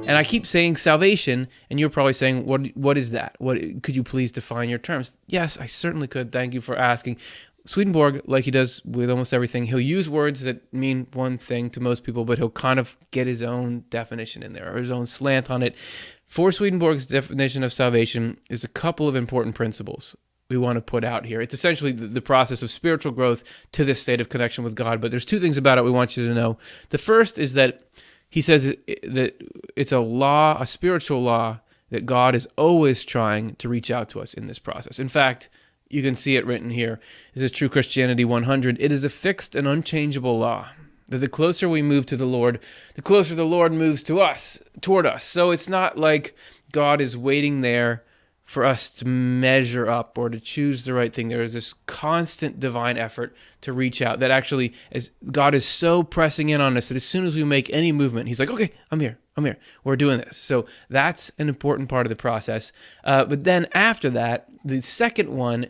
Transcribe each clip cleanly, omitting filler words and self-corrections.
And I keep saying salvation, and you're probably saying, what is that? What could you please define your terms? Yes, I certainly could. Thank you for asking. Swedenborg, like he does with almost everything, he'll use words that mean one thing to most people, but he'll kind of get his own definition in there, or his own slant on it. For Swedenborg's definition of salvation is a couple of important principles we want to put out here. It's essentially the process of spiritual growth to this state of connection with God, but there's two things about it we want you to know. The first is that he says that it's a law, a spiritual law, that God is always trying to reach out to us in this process. In fact, you can see it written here. This is True Christianity 100. It is a fixed and unchangeable law that the closer we move to the Lord, the closer the Lord moves to us, toward us. So it's not like God is waiting there for us to measure up or to choose the right thing. There is this constant divine effort to reach out that actually, as God is so pressing in on us that as soon as we make any movement, he's like, okay, I'm here, we're doing this. So that's an important part of the process. But then after that, the second one,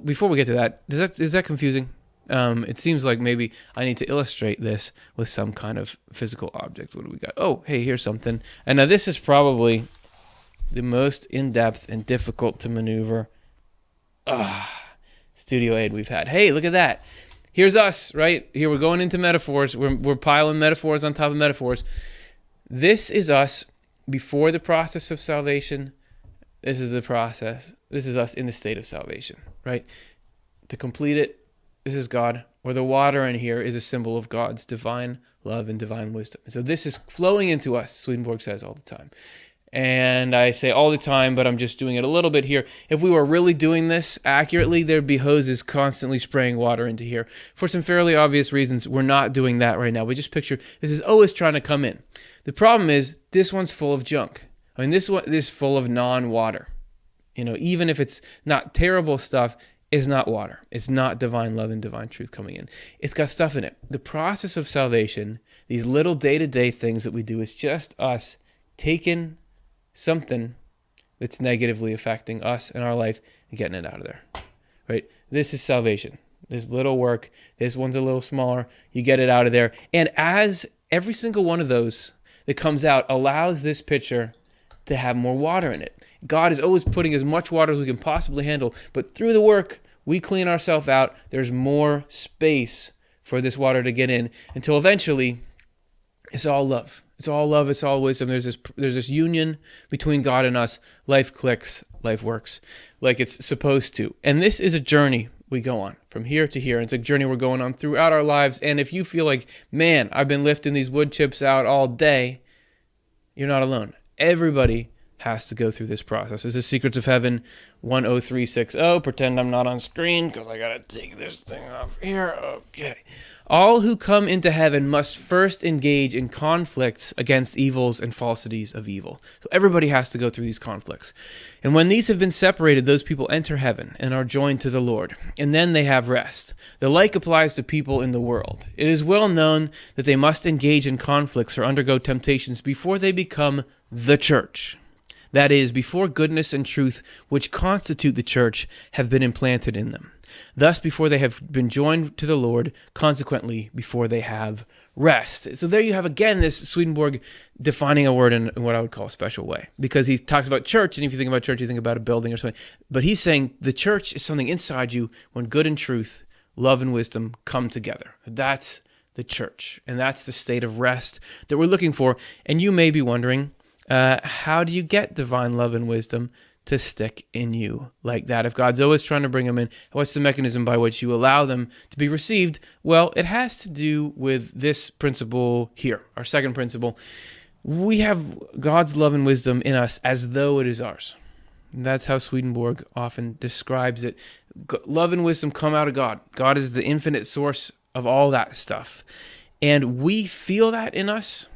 before we get to that, is that confusing? It seems like maybe I need to illustrate this with some kind of physical object. What do we got? Oh, hey, here's something. And now this is probably the most in-depth and difficult to maneuver studio aid we've had. Hey, look at that. Here's us, right? Here we're going into metaphors. We're piling metaphors on top of metaphors. This is us before the process of salvation. This is the process. This is us in the state of salvation, right? To complete it, this is God. Or the water in here is a symbol of God's divine love and divine wisdom. So this is flowing into us, Swedenborg says all the time. And I say all the time, but I'm just doing it a little bit here. If we were really doing this accurately, there'd be hoses constantly spraying water into here. For some fairly obvious reasons, we're not doing that right now. We just picture this is always trying to come in. The problem is this one's full of junk. I mean, this one is full of non-water. Even if it's not terrible stuff, it's not water. It's not divine love and divine truth coming in. It's got stuff in it. The process of salvation, these little day-to-day things that we do, is just us taking something that's negatively affecting us and our life and getting it out of there, right? This is salvation. This little work, this one's a little smaller, you get it out of there. And as every single one of those that comes out allows this pitcher to have more water in it. God is always putting as much water as we can possibly handle, but through the work, we clean ourselves out. There's more space for this water to get in until eventually it's all love. It's all love. It's all wisdom. There's this union between God and us. Life clicks. Life works like it's supposed to. And this is a journey we go on from here to here. It's a journey we're going on throughout our lives. And if you feel like, man, I've been lifting these wood chips out all day, you're not alone. Everybody has to go through this process. This is Secrets of Heaven 10360. Pretend I'm not on screen because I got to take this thing off here. Okay. All who come into heaven must first engage in conflicts against evils and falsities of evil. So everybody has to go through these conflicts. And when these have been separated, those people enter heaven and are joined to the Lord. And then they have rest. The like applies to people in the world. It is well known that they must engage in conflicts or undergo temptations before they become the church. That is, before goodness and truth, which constitute the church, have been implanted in them. Thus, before they have been joined to the Lord, consequently, before they have rest. So there you have, again, this Swedenborg defining a word in what I would call a special way. Because he talks about church, and if you think about church, you think about a building or something. But he's saying the church is something inside you when good and truth, love and wisdom come together. That's the church. And that's the state of rest that we're looking for. And you may be wondering, how do you get divine love and wisdom to stick in you like that? If God's always trying to bring them in, what's the mechanism by which you allow them to be received? Well, it has to do with this principle here, our second principle. We have God's love and wisdom in us as though it is ours. And that's how Swedenborg often describes it. Love and wisdom come out of God. God is the infinite source of all that stuff. And we feel that in us,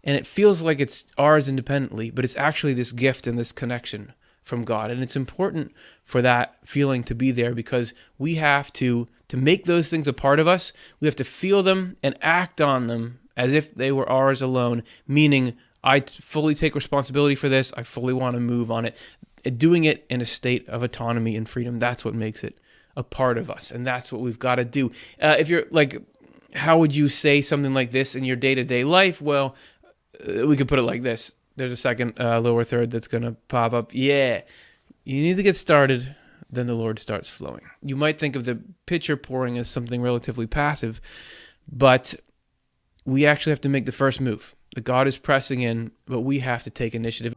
and it feels like it's ours independently, but it's actually this gift and this connection from God. And it's important for that feeling to be there because we have to make those things a part of us, we have to feel them and act on them as if they were ours alone, meaning I fully take responsibility for this, I fully want to move on it. Doing it in a state of autonomy and freedom, that's what makes it a part of us, and that's what we've got to do. If you're like, how would you say something like this in your day-to-day life? Well, we could put it like this. There's a second lower third that's going to pop up. Yeah. You need to get started, then the Lord starts flowing. You might think of the pitcher pouring as something relatively passive, but we actually have to make the first move. The God is pressing in, but we have to take initiative.